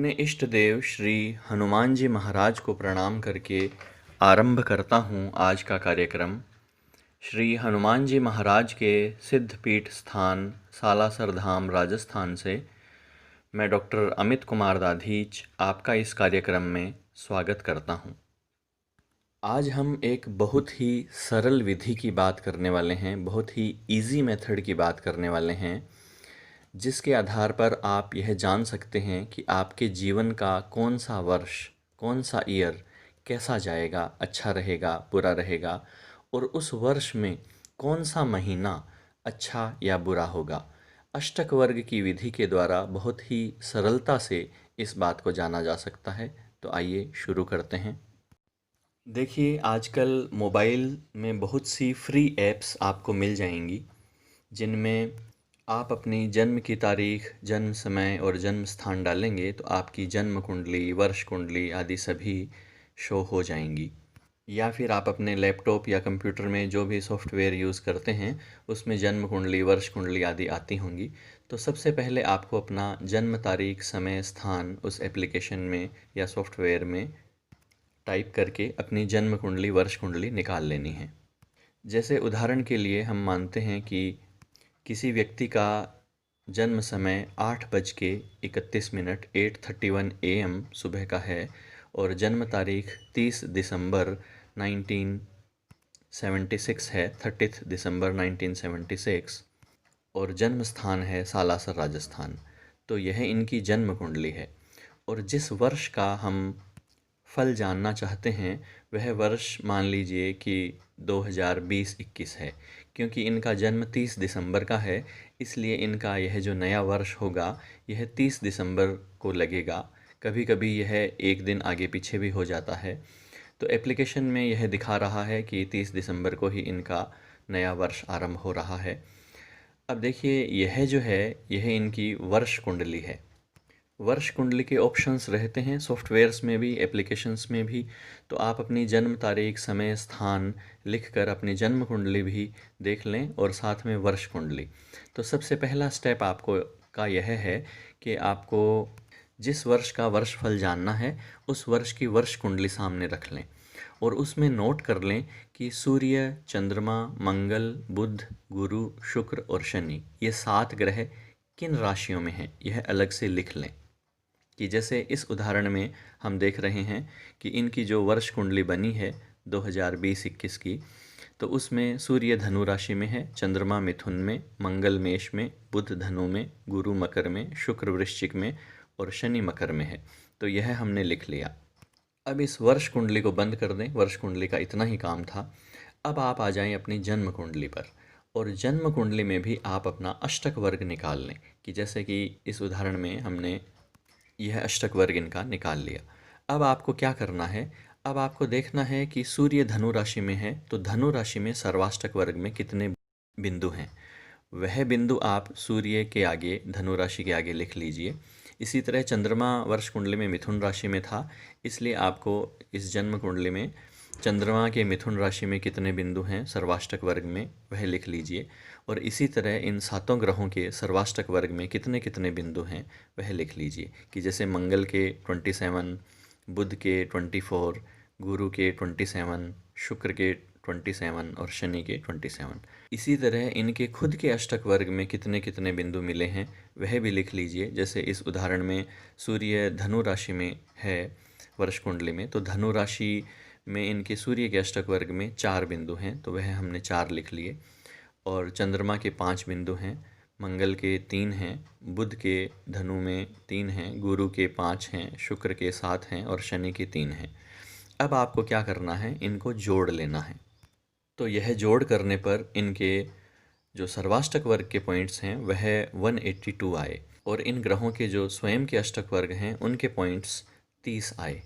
अपने इष्ट देव श्री हनुमान जी महाराज को प्रणाम करके आरंभ करता हूँ आज का कार्यक्रम। श्री हनुमान जी महाराज के सिद्धपीठ स्थान सालासर धाम राजस्थान से मैं डॉक्टर अमित कुमार दाधीच आपका इस कार्यक्रम में स्वागत करता हूँ। आज हम एक बहुत ही सरल विधि की बात करने वाले हैं, बहुत ही इजी मेथड की बात करने वाले हैं, जिसके आधार पर आप यह जान सकते हैं कि आपके जीवन का कौन सा वर्ष, कौन सा ईयर कैसा जाएगा, अच्छा रहेगा, बुरा रहेगा, और उस वर्ष में कौन सा महीना अच्छा या बुरा होगा। अष्टक वर्ग की विधि के द्वारा बहुत ही सरलता से इस बात को जाना जा सकता है। तो आइए शुरू करते हैं। देखिए, आजकल मोबाइल में बहुत सी फ्री ऐप्स आपको मिल जाएंगी, जिनमें आप अपनी जन्म की तारीख, जन्म समय और जन्म स्थान डालेंगे तो आपकी जन्म कुंडली, वर्ष कुंडली आदि सभी शो हो जाएंगी। या फिर आप अपने लैपटॉप या कंप्यूटर में जो भी सॉफ्टवेयर यूज़ करते हैं उसमें जन्म कुंडली, वर्ष कुंडली आदि आती होंगी। तो सबसे पहले आपको अपना जन्म तारीख, समय, स्थान उस एप्लीकेशन में या सॉफ्टवेयर में टाइप करके अपनी जन्म कुंडली, वर्ष कुंडली निकाल लेनी है। जैसे उदाहरण के लिए हम मानते हैं कि किसी व्यक्ति का जन्म समय 8:31 8:31 AM सुबह का है और जन्म तारीख 30 दिसंबर 1976 है, 30 दिसंबर 1976, और जन्म स्थान है सालासर राजस्थान। तो यह इनकी जन्म कुंडली है। और जिस वर्ष का हम फल जानना चाहते हैं वह वर्ष मान लीजिए कि 2020-21 है। क्योंकि इनका जन्म 30 दिसंबर का है, इसलिए इनका यह जो नया वर्ष होगा यह 30 दिसंबर को लगेगा। कभी कभी यह एक दिन आगे पीछे भी हो जाता है। तो एप्लीकेशन में यह दिखा रहा है कि 30 दिसंबर को ही इनका नया वर्ष आरंभ हो रहा है। अब देखिए, यह जो है यह इनकी वर्ष कुंडली है। वर्ष कुंडली के ऑप्शंस रहते हैं सॉफ्टवेयर्स में भी, एप्लीकेशंस में भी। तो आप अपनी जन्म तारीख, समय, स्थान लिखकर अपनी जन्म कुंडली भी देख लें और साथ में वर्ष कुंडली। तो सबसे पहला स्टेप आपको का यह है कि आपको जिस वर्ष का वर्षफल जानना है उस वर्ष की वर्ष कुंडली सामने रख लें और उसमें नोट कर लें कि सूर्य, चंद्रमा, मंगल, बुध, गुरु, शुक्र और शनि, ये 7 ग्रह किन राशियों में हैं यह अलग से लिख लें। कि जैसे इस उदाहरण में हम देख रहे हैं कि इनकी जो वर्ष कुंडली बनी है 2020-21 की, तो उसमें सूर्य धनु राशि में है, चंद्रमा मिथुन में, मंगल मेष में, बुध धनु में, गुरु मकर में, शुक्र वृश्चिक में और शनि मकर में है। तो यह हमने लिख लिया। अब इस वर्ष कुंडली को बंद कर दें, वर्ष कुंडली का इतना ही काम था। अब आप आ जाएं अपनी जन्म कुंडली पर, और जन्म कुंडली में भी आप अपना अष्टक वर्ग निकाल लें। कि जैसे कि इस उदाहरण में हमने यह अष्टक वर्ग इनका निकाल लिया। अब आपको क्या करना है, अब आपको देखना है कि सूर्य धनु राशि में है तो धनु राशि में सर्वाष्टक वर्ग में कितने बिंदु हैं। वह बिंदु आप सूर्य के आगे, धनु राशि के आगे लिख लीजिए। इसी तरह चंद्रमा वर्ष कुंडली में मिथुन राशि में था, इसलिए आपको इस जन्म कुंडली में चंद्रमा के मिथुन राशि में कितने बिंदु हैं सर्वाष्टक वर्ग में वह लिख लीजिए। और इसी तरह इन 7 ग्रहों के सर्वाष्टक वर्ग में कितने कितने बिंदु हैं वह लिख लीजिए। कि जैसे मंगल के 27, बुध के 24, गुरु के 27, शुक्र के 27 और शनि के 27। इसी तरह इनके खुद के अष्टक वर्ग में कितने कितने बिंदु मिले हैं वह भी लिख लीजिए। जैसे इस उदाहरण में सूर्य धनु राशि में है वर्ष कुंडली में, तो धनु राशि में इनके सूर्य के अष्टक वर्ग में 4 बिंदु हैं, तो वह हमने 4 लिख लिए। और चंद्रमा के 5 बिंदु हैं, मंगल के 3 हैं, बुध के धनु में 3 हैं, गुरु के 5 हैं, शुक्र के 7 हैं और शनि के 3 हैं। अब आपको क्या करना है, इनको जोड़ लेना है। तो यह जोड़ करने पर इनके जो सर्वाष्टक वर्ग के पॉइंट्स हैं वह 182 आए, और इन ग्रहों के जो स्वयं के अष्टक वर्ग हैं उनके पॉइंट्स 30 आए।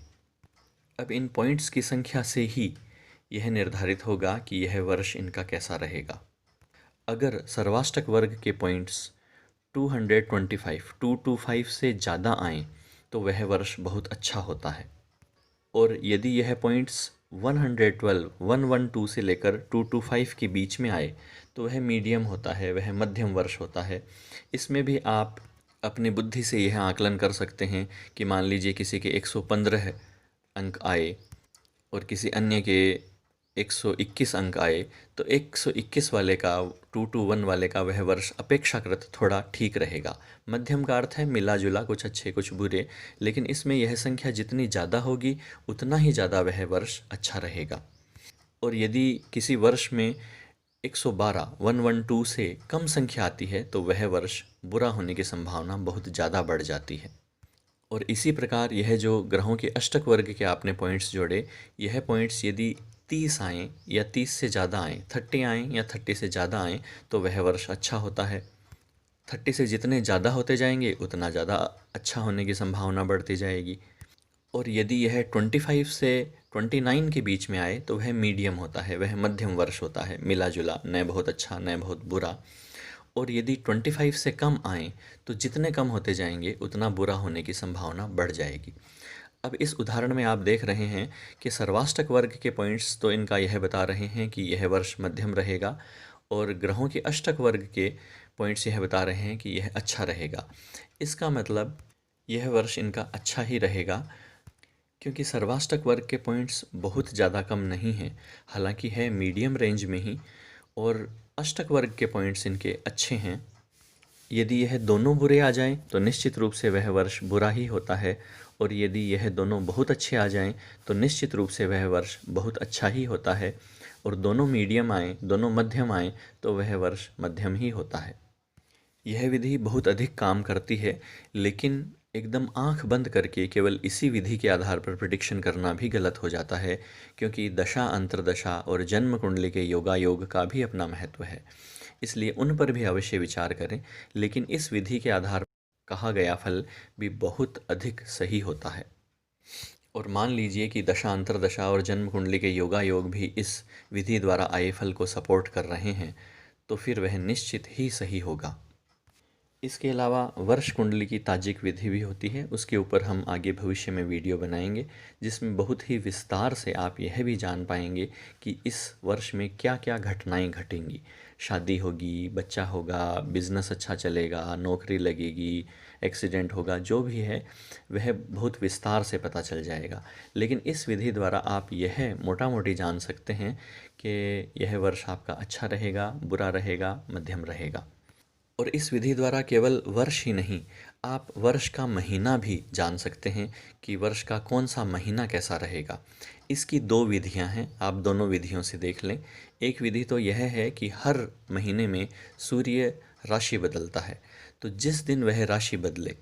अब इन पॉइंट्स की संख्या से ही यह निर्धारित होगा कि यह वर्ष इनका कैसा रहेगा। अगर सर्वाष्टक वर्ग के पॉइंट्स 225 से ज़्यादा आएँ तो वह वर्ष बहुत अच्छा होता है। और यदि यह पॉइंट्स 112 से लेकर 225 के बीच में आए तो वह मीडियम होता है, वह मध्यम वर्ष होता है। इसमें भी आप अपनी बुद्धि से यह आकलन कर सकते हैं कि मान लीजिए किसी के 115 अंक आए और किसी अन्य के 121 अंक आए, तो 121 वाले का 221 वाले का वह वर्ष अपेक्षाकृत थोड़ा ठीक रहेगा। मध्यम का अर्थ है मिला जुला, कुछ अच्छे कुछ बुरे, लेकिन इसमें यह संख्या जितनी ज़्यादा होगी उतना ही ज़्यादा वह वर्ष अच्छा रहेगा। और यदि किसी वर्ष में 112 112 से कम संख्या आती है तो वह वर्ष बुरा होने की संभावना बहुत ज़्यादा बढ़ जाती है। और इसी प्रकार यह जो ग्रहों के अष्टक वर्ग के आपने पॉइंट्स जोड़े, यह पॉइंट्स यदि 30 आएँ या 30 से ज़्यादा आएँ, 30 आएँ या 30 से ज़्यादा आएँ तो वह वर्ष अच्छा होता है। 30 से जितने ज़्यादा होते जाएंगे उतना ज़्यादा अच्छा होने की संभावना बढ़ती जाएगी। और यदि यह 25 से 29 के बीच में आए तो वह मीडियम होता है, वह मध्यम वर्ष होता है, मिला जुला, न बहुत अच्छा न बहुत बुरा। और यदि 25 से कम आए तो जितने कम होते जाएंगे उतना बुरा होने की संभावना बढ़ जाएगी। अब इस उदाहरण में आप देख रहे हैं कि सर्वाष्टक वर्ग के पॉइंट्स तो इनका यह बता रहे हैं कि यह वर्ष मध्यम रहेगा, और ग्रहों के अष्टक वर्ग के पॉइंट्स यह बता रहे हैं कि यह अच्छा रहेगा। इसका मतलब यह वर्ष इनका अच्छा ही रहेगा, क्योंकि सर्वाष्टक वर्ग के पॉइंट्स बहुत ज़्यादा कम नहीं हैं, हालांकि है मीडियम रेंज में ही, और अष्टक वर्ग के पॉइंट्स इनके अच्छे हैं। यदि यह दोनों बुरे आ जाएं तो निश्चित रूप से वह वर्ष बुरा ही होता है, और यदि यह दोनों बहुत अच्छे आ जाएं तो निश्चित रूप से वह वर्ष बहुत अच्छा ही होता है, और दोनों मीडियम आएँ, दोनों मध्यम आएँ तो वह वर्ष मध्यम ही होता है। यह विधि बहुत अधिक काम करती है, लेकिन एकदम आंख बंद करके केवल इसी विधि के आधार पर प्रिडिक्शन करना भी गलत हो जाता है, क्योंकि दशा अंतर्दशा और जन्म कुंडली के योगायोग का भी अपना महत्व है, इसलिए उन पर भी अवश्य विचार करें। लेकिन इस विधि के आधार पर कहा गया फल भी बहुत अधिक सही होता है। और मान लीजिए कि दशा अंतर्दशा और जन्म कुंडली के योगायोग भी इस विधि द्वारा आए फल को सपोर्ट कर रहे हैं, तो फिर वह निश्चित ही सही होगा। इसके अलावा वर्ष कुंडली की ताजिक विधि भी होती है, उसके ऊपर हम आगे भविष्य में वीडियो बनाएंगे, जिसमें बहुत ही विस्तार से आप यह भी जान पाएंगे कि इस वर्ष में क्या क्या घटनाएं घटेंगी। शादी होगी, बच्चा होगा, बिजनेस अच्छा चलेगा, नौकरी लगेगी, एक्सीडेंट होगा, जो भी है वह बहुत विस्तार से पता चल जाएगा। लेकिन इस विधि द्वारा आप यह मोटा मोटी जान सकते हैं कि यह वर्ष आपका अच्छा रहेगा, बुरा रहेगा, मध्यम रहेगा। और इस विधि द्वारा केवल वर्ष ही नहीं, आप वर्ष का महीना भी जान सकते हैं कि वर्ष का कौन सा महीना कैसा रहेगा। इसकी दो विधियां हैं, आप दोनों विधियों से देख लें। एक विधि तो यह है कि हर महीने में सूर्य राशि बदलता है, तो जिस दिन वह राशि बदले,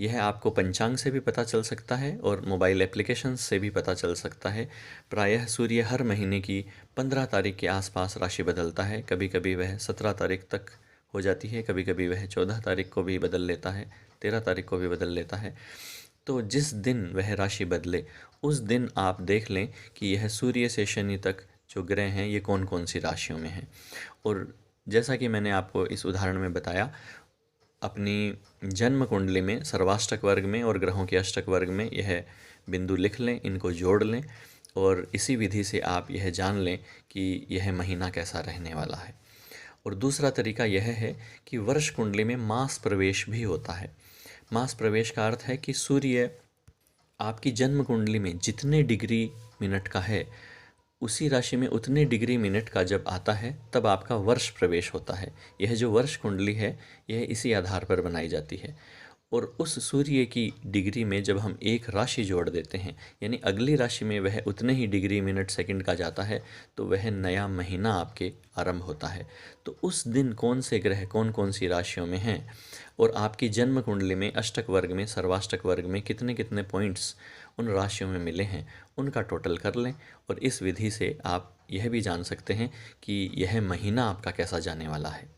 यह आपको पंचांग से भी पता चल सकता है और मोबाइल एप्लीकेशंस से भी पता चल सकता है। प्रायः सूर्य हर महीने की 15 तारीख के आसपास राशि बदलता है, कभी कभी वह 17 तारीख तक हो जाती है, कभी कभी वह 14 तारीख को भी बदल लेता है, 13 तारीख को भी बदल लेता है। तो जिस दिन वह राशि बदले उस दिन आप देख लें कि यह सूर्य से शनि तक जो ग्रह हैं ये कौन कौन सी राशियों में हैं। और जैसा कि मैंने आपको इस उदाहरण में बताया, अपनी जन्म कुंडली में सर्वाष्टक वर्ग में और ग्रहों के अष्टक वर्ग में यह बिंदु लिख लें, इनको जोड़ लें, और इसी विधि से आप यह जान लें कि यह महीना कैसा रहने वाला है। और दूसरा तरीका यह है कि वर्ष कुंडली में मास प्रवेश भी होता है। मास प्रवेश का अर्थ है कि सूर्य आपकी जन्म कुंडली में जितने डिग्री मिनट का है, उसी राशि में उतने डिग्री मिनट का जब आता है तब आपका वर्ष प्रवेश होता है। यह जो वर्ष कुंडली है यह इसी आधार पर बनाई जाती है। और उस सूर्य की डिग्री में जब हम एक राशि जोड़ देते हैं, यानी अगली राशि में वह उतने ही डिग्री मिनट सेकंड का जाता है, तो वह नया महीना आपके आरंभ होता है। तो उस दिन कौन से ग्रह कौन कौन सी राशियों में हैं, और आपकी जन्म कुंडली में अष्टक वर्ग में सर्वाष्टक वर्ग में कितने कितने पॉइंट्स उन राशियों में मिले हैं, उनका टोटल कर लें। और इस विधि से आप यह भी जान सकते हैं कि यह महीना आपका कैसा जाने वाला है।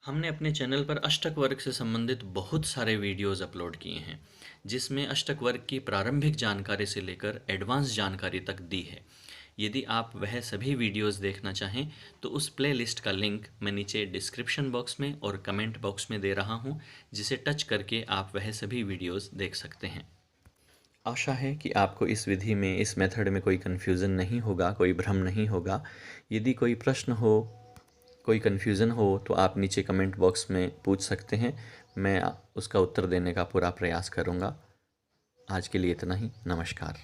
हमने अपने चैनल पर अष्टक वर्ग से संबंधित बहुत सारे वीडियोस अपलोड किए हैं, जिसमें अष्टक वर्ग की प्रारंभिक जानकारी से लेकर एडवांस जानकारी तक दी है। यदि आप वह सभी वीडियोस देखना चाहें तो उस प्लेलिस्ट का लिंक मैं नीचे डिस्क्रिप्शन बॉक्स में और कमेंट बॉक्स में दे रहा हूं, जिसे टच करके आप वह सभी वीडियोस देख सकते हैं। आशा है कि आपको इस विधि में, इस मेथड में कोई कन्फ्यूज़न नहीं होगा, कोई भ्रम नहीं होगा। यदि कोई प्रश्न हो, कोई कन्फ्यूज़न हो तो आप नीचे कमेंट बॉक्स में पूछ सकते हैं, मैं उसका उत्तर देने का पूरा प्रयास करूँगा। आज के लिए इतना ही, नमस्कार।